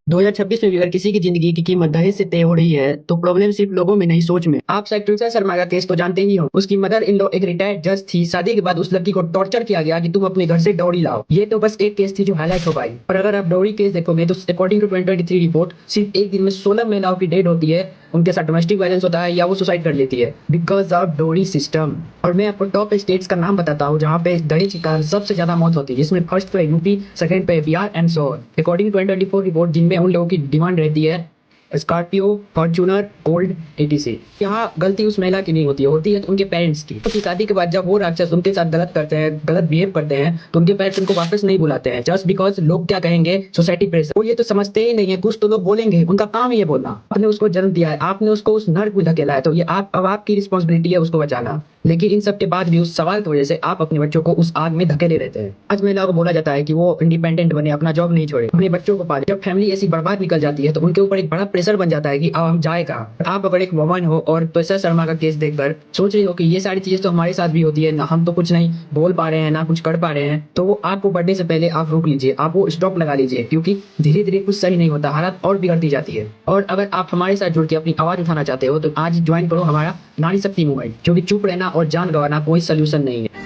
2026 में भी अगर किसी की जिंदगी की कीमत दहेज से तय हो रही है तो प्रॉब्लम सिर्फ लोगों में नहीं सोच में। आप शायद तुलसा शर्मा का केस तो जानते ही हो। उसकी मदर इन लॉ एक रिटायर्ड जज थी। शादी के बाद उस लड़की को टॉर्चर किया गया कि तुम अपने घर से डॉरी लाओ। ये तो बस एक केस थी जो हाईलाइट हो पाई, पर अगर आप डॉरी केस देखोगे तो अकॉर्डिंग टू 2023 रिपोर्ट सिर्फ एक दिन में 16 महिलाओं की डेथ होती है, उनके साथ डोमेस्टिक वायलेंस होता है या वो सुसाइड कर लेती है बिकॉज ऑफ डोरी सिस्टम। और मैं आपको टॉप स्टेट्स का नाम बताता हूँ जहाँ पे दहेज के कारण सबसे ज्यादा मौत होती है, जिसमें फर्स्ट पे यूपी, सेकंड पे Bihar and so on. According to 2024 report, जिनमें उन लोगों की डिमांड रहती है स्कॉर्पियो, फॉर्च्यूनर, गोल्ड, एटीसी। यहाँ गलती उस महिला की नहीं होती है उनके पेरेंट्स की। क्योंकि शादी के बाद जब वो राक्षस उनके साथ गलत करते हैं, गलत बिहेव करते हैं, तो उनके पेरेंट्स उनको वापस नहीं बुलाते हैं जस्ट बिकॉज लोग क्या कहेंगे, सोसाइटी प्रेशर। वो ये तो समझते ही नहीं है, कुछ तो लोग बोलेंगे, उनका काम ही है बोलना। आपने उसको जन्म दिया है, आपने उसको उस नर्क में धकेला है, तो ये आप अब आपकी रिस्पॉन्सिबिलिटी है उसको बचाना। लेकिन इन सब के बाद भी उस सवाल की वजह से आप अपने बच्चों को उस आग में धकेले रहते हैं। आज महिलाओं को बोला जाता है कि वो इंडिपेंडेंट बने, अपना जॉब नहीं छोड़े, अपने बच्चों को पाले। जब फैमिली ऐसी बर्बाद निकल जाती है तो उनके ऊपर एक बड़ा प्रेशर बन जाता है कि अब हम जाए कहाँ। आप अगर एक वुमन हो और तुषार शर्मा का केस देखकर सोच रही हो कि ये सारी चीजें तो हमारे साथ भी होती है ना, हम तो कुछ नहीं बोल पा रहे हैं ना कुछ कर पा रहे हैं, तो वो आपको बढ़ने से पहले आप रोक लीजिए, आप वो स्टॉप लगा लीजिए, क्योंकि धीरे धीरे कुछ सही नहीं होता, हालत और बिगड़ती जाती है। और अगर आप हमारे साथ जुड़ के अपनी आवाज उठाना चाहते हो तो आज ज्वाइन करो हमारा नारी शक्ति मूवमेंट, क्योंकि चुप रहना और जान गंवाना कोई सोल्यूशन नहीं है।